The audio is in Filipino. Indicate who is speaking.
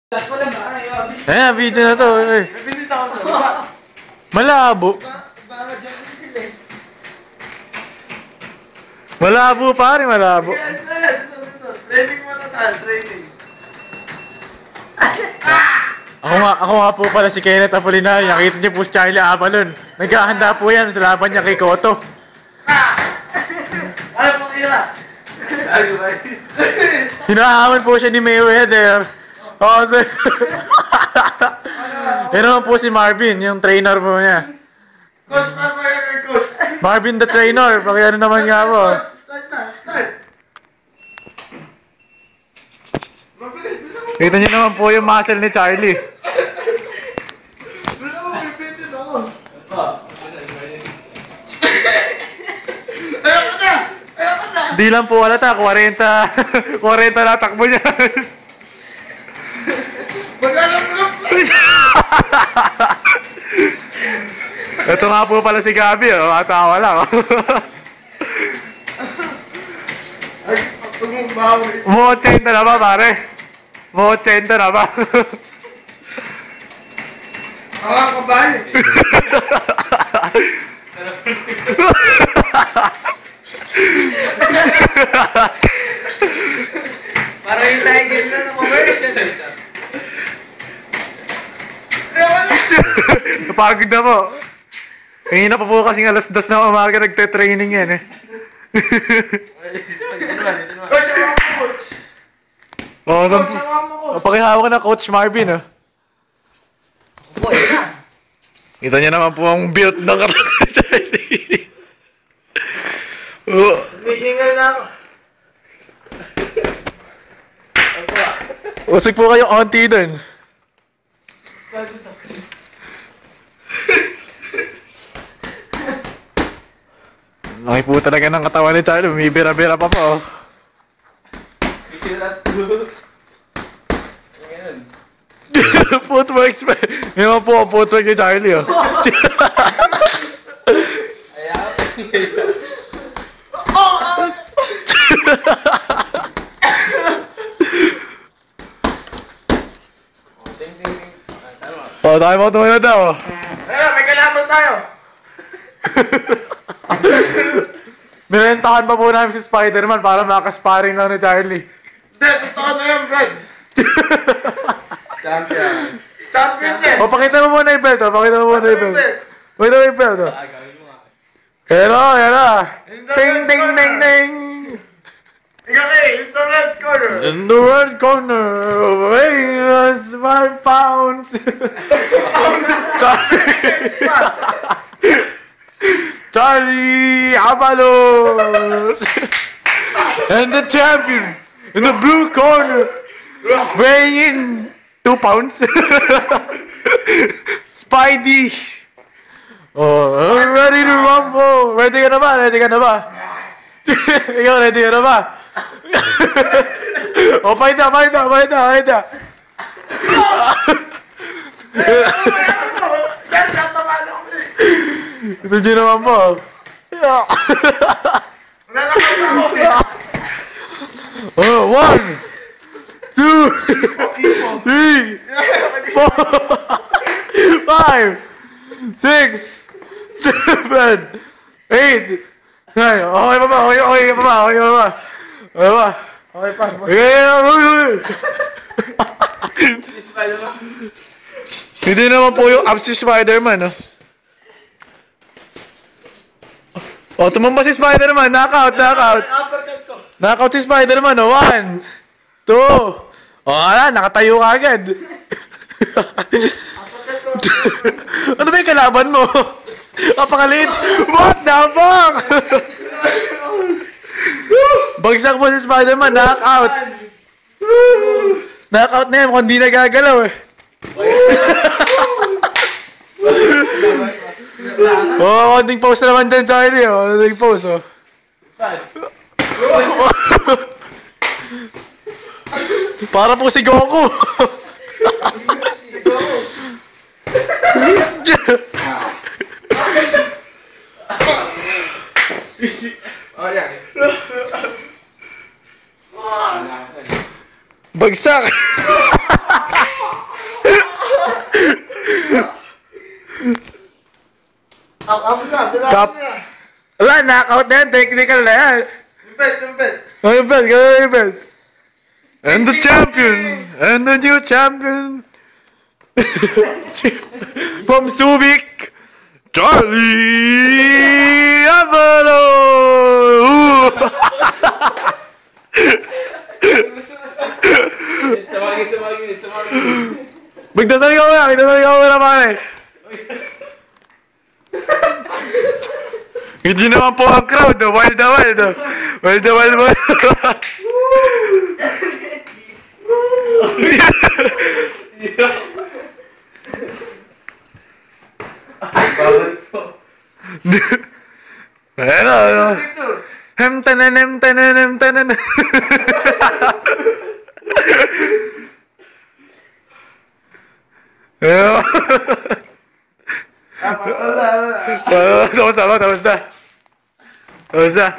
Speaker 1: Ayan, video na to.
Speaker 2: Nabisita ako sa baba.
Speaker 1: Malabo.
Speaker 2: Baka dyan kasi sila eh.
Speaker 1: Malabo pare, malabo.
Speaker 2: Yes, training mo na tayo, training.
Speaker 1: Ako nga po pala si Kenneth Apolinario. Nakita niyo po si Charlie Avalon. Naghahanda po yan sa laban niya kay Cotto.
Speaker 2: Ano pong ira?
Speaker 1: Hinahaman po siya ni Mayweather. Oo, sir. Yan naman po si Marvin, yung trainer po niya.
Speaker 2: Coach, coach.
Speaker 1: Marvin the trainer, pakiano naman nga po.
Speaker 2: Start na, start.
Speaker 1: Kita niyo naman po yung muscle ni Charlie.
Speaker 2: Wala mo, pipitin ako. Ayoko na! Ayoko na!
Speaker 1: Di lang po halata, 40 na takbo niya.
Speaker 2: Mag-alam mo lang.
Speaker 1: Ito nga po pala si Gabi, matawa lang.
Speaker 2: Ay, tumumbawi.
Speaker 1: Mo 80 na ba pare? Mo 80 na ba?
Speaker 2: Mga kabay. Para yung tiger lang na conversion.
Speaker 1: Napagod na po. Kanina pa po kasing alas 2 na umaga nagte-training yan eh.
Speaker 2: Coach, ako ang coach.
Speaker 1: Oo,
Speaker 2: Coach, ako ang coach.
Speaker 1: pakihawak na Coach Marvin ah. Kita niya naman po ang build ng katawan ni Charlie.
Speaker 2: Hihingal na ako.
Speaker 1: Usig po kayo onti dun. Laki po talaga ng katawan ni Charlie. May bira-bira pa po. Footwork. Yan po ang footwork ni Charlie. Oh. Oh, tayo mo tumayo daw.
Speaker 2: Ayun, may kalaban tayo.
Speaker 1: Nirentahan pa po namin si Spider-Man para makasparing lang ni Charlie.
Speaker 2: Hindi, totoo na yan, Brad. Champion. Champion yan.
Speaker 1: O, pakita mo muna yung belt. Pakita mo muna yung belt. Pakita mo yung belt. Yan o, yan o. Ting, ting, ting, ting.
Speaker 2: Ikaw eh, in the red corner.
Speaker 1: In the red corner, weighing us 5 pounds. Charlie Avalon. And the champion in the blue corner, weighing in 2 pounds. Spidey. Oh, ready to rumble. Ready ka na ba? Ready ka na ba? Ikaw, ready ka na ba? Oh, paita. Ito dyan naman po. Oh, 1, 2, 3, 4, 5, 6, 7, 8, 9. Okay pa ba? Okay pa.
Speaker 2: Okay pa.
Speaker 1: Hindi naman po yung abs si Spider-Man, no? Oh, tumamba si Spider-Man. Knockout.
Speaker 2: Uppercut ko.
Speaker 1: Knockout si Spider-Man, oh. 1, 2. Oh, ala, nakatayo ka agad. Ano ba yung kalaban mo? Kapakalit. What the fuck? Bagsak po si Spider-Man. Knockout. Knockout na yan. Mukhang di nagagalaw eh. Oh, konting pause na naman dyan, Charlie. Oh, konting pause, oh. Para po si Goku.
Speaker 2: Oh, yan.
Speaker 1: Bagsak. Cup. Wala, knockout na yan. Technical na yan.
Speaker 2: Yung bet.
Speaker 1: Oh, yung belt. Gano'n yung belt. And the champion. And the new champion. From Subic. Charlie Avalo.
Speaker 2: Samagin.
Speaker 1: Magdasal ka muna pare. Hindi naman po ang crowd, wild na wild. Wild na wild. Ano? Hem tanan. Tapos na.